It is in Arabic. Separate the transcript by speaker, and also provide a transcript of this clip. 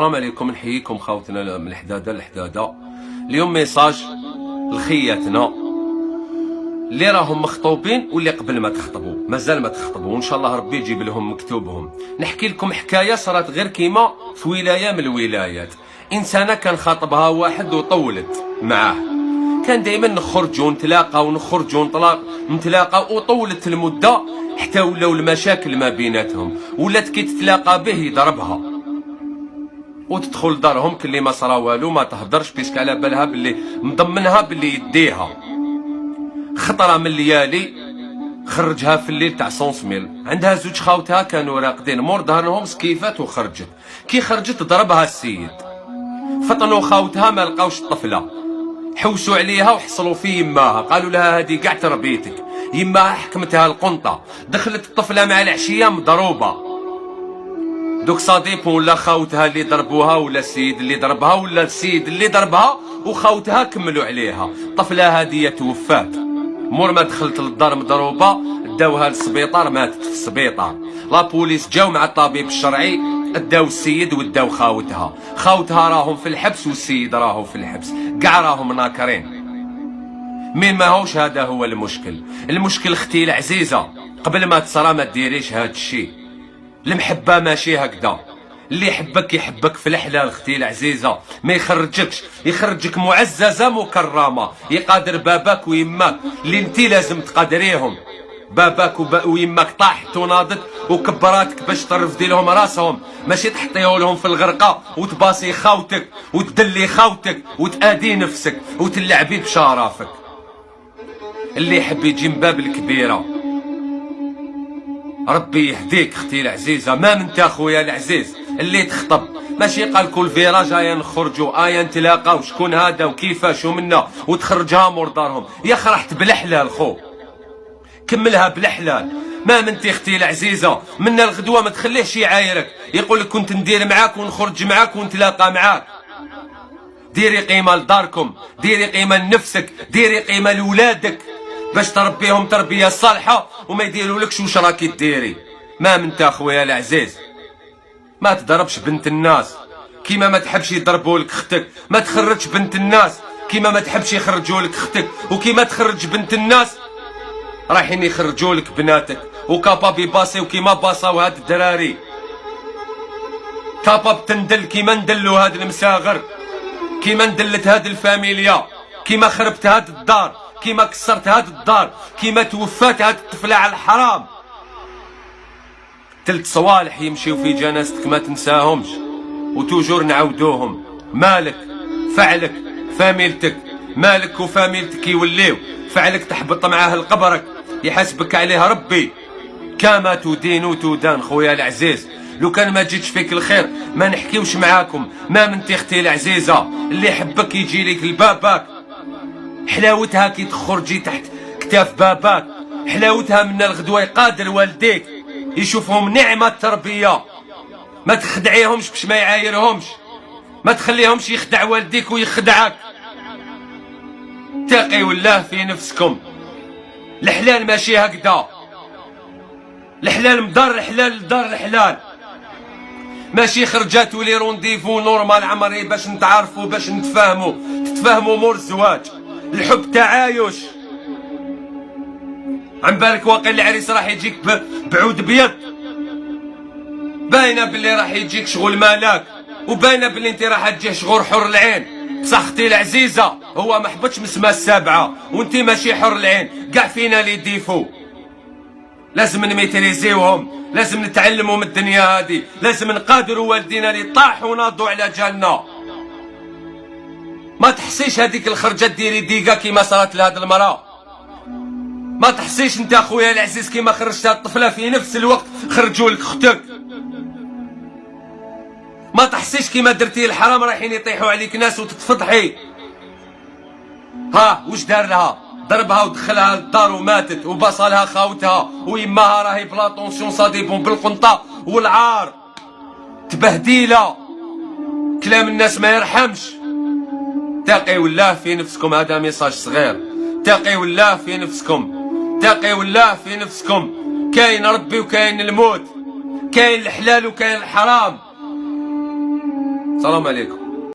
Speaker 1: السلام عليكم، نحييكم خاوتنا من الحداده. اليوم ميساج لخياتنا اللي راهم مخطوبين واللي قبل ما تخطبوا مازال ما تخطبوا، وان شاء الله ربي يجيب لهم مكتوبهم. نحكي لكم حكايه صارت غير كيما في ولايه من الولايات. انسانه كان خاطبها واحد وطولت معاه، كان دائما نخرجوا نتلاقاو نتلاقاو وطولت المده حتى ولاو المشاكل ما بيناتهم، ولات كي تتلاقى به يضربها وتدخل دارهم كلي ما صرا والو، ما تهدرش بيسك على بالها باللي مضمنها باللي يديها. خطره من الليالي خرجها في الليل تاع سونسميل، عندها زوج خاوتها كانوا راقدين مور دارهم سكيفات وخرجت. كي خرجت ضربها السيد، فطنوا خاوتها ما لقاوش الطفله، حوسوا عليها وحصلوا في يماها، قالوا لها هذه كاع تربيتك. يماها حكمتها القنطه، دخلت الطفله مع العشيه مضروبه. دوك صديق ولا خاوتها اللي ضربوها ولا السيد اللي ضربها ولا السيد اللي ضربها وخاوتها كملوا عليها. الطفله هذه توفات مور ما دخلت للدار مضروبه، داوها للسبيطار، ماتت في السبيطار. لا بوليس جاو مع الطبيب الشرعي، داو السيد وداو خاوتها راهم في الحبس والسيد راهو في الحبس، كاع راهم ناكرين. مين ماهوش هذا هو المشكل اختي العزيزه، قبل ما تصرى ما ديريش هاد الشيء. المحبه ماشي هكذا، اللي يحبك في الحلال اختي العزيزه، ما يخرجك معززه مكرمه، يقادر باباك ويماك اللي انتي لازم تقادريهم. باباك ويماك طاحت وناضت وكبراتك باش ترفدي لهم راسهم، ماشي تحطيه لهم في الغرقه وتباصي خاوتك وتدلي خاوتك وتادي نفسك وتلعبي بشرفك. اللي يحب يجي من باب الكبيره ربي يهديك اختي العزيزه. ما من تا خويا العزيز اللي تخطب ماشي قال كل فيراج ايا نخرجوا ايا نتلاقاو شكون هذا وكيفاش ومنا وتخرجها مور دارهم. يا خرحت بالحلال خو، كملها بالحلال. ما منتي اختي العزيزه من الغدوه ما تخليهش يعايرك يقول لك كنت ندير معاك ونخرج معاك ونتلاقى معاك. ديري قيمه لداركم، ديري قيمه لنفسك، ديري قيمه لولادك باش تربيهم تربيه صالحه وما يديرولكش واش راكي ديري. ما من تا خويا العزيز ما تضربش بنت الناس كيما ما تحبش يضربولك اختك، ما تخرجش بنت الناس كيما ما تحبش يخرجولك اختك، وكيما تخرج بنت الناس رايحين يخرجولك بناتك. وكابا بيباسيو كيما باصاو هاد الدراري، كابا بتندل كيما ندلو هاد المساغر، كيما ندلت هاد الفاميليا، كيما خربت هاد الدار، كيما كسرت هاد الدار، كيما توفات هاد الطفله على الحرام. 3 صوالح يمشيو في جنازتك ما تنساهمش وتوجور نعاودوهم. مالك فعلك فاميلتك، مالك وفاميلتك يوليو فعلك تحبط معاه لقبرك، يحاسبك عليه ربي. كما تدين تدان خويا العزيز. لو كان ما جيتش فيك الخير ما نحكيوش معاكم. ما منتي اختي العزيزه اللي يحبك يجي لك لباباك، حلاوتها كي تخرجي تحت كتاف باباك، حلاوتها من الغدوه يقادر والديك يشوفهم نعمه التربيه. ما تخدعيهمش باش ما يعايرهمش، ما تخليهمش يخدع والديك ويخدعك. تقيوا الله في نفسكم. الحلال ماشي هكذا، الحلال مدار الحلال دار الحلال، ماشي خرجات ولي رونديفو نورمال عمري باش نتعارفوا باش تتفاهموا مور الزواج. الحب تعايش. عن بالك واقع العريس راح يجيك بعود بيض، باينه باللي راح يجيك شغل مالك، وباينه باللي انت راح تجيه شغل حر العين. بصح اختي العزيزه هو ما حبطش من السما السابعه وانت ماشي حر العين. كاع فينا اللي يديفو لازم نميتريزيوهم، لازم نتعلموا من الدنيا هذه، لازم نقادروا والدينا اللي طاحوا وناضوا على جالنا. ما تحسيش هذيك الخرجه ديري ديقه كيما صارت لهاد المراه، ما تحسيش انت اخويا العزيز كيما خرجت هاد الطفله في نفس الوقت خرجوا لك اختك. ما تحسيش كيما درتي الحرام رايحين يطيحوا عليك ناس وتتفضحي. ها واش دار لها؟ ضربها ودخلها للدار وماتت، وبصلها خاوتها ويماها راهي بلا طونسيون صديبهم بالقنطه والعار. تبهديله، كلام الناس ما يرحمش. تقيوا الله في نفسكم. هذا ميساج صغير. تقيوا الله في نفسكم، تقيوا الله في نفسكم. كاين ربي وكاين الموت، كاين الحلال وكاين الحرام. السلام عليكم.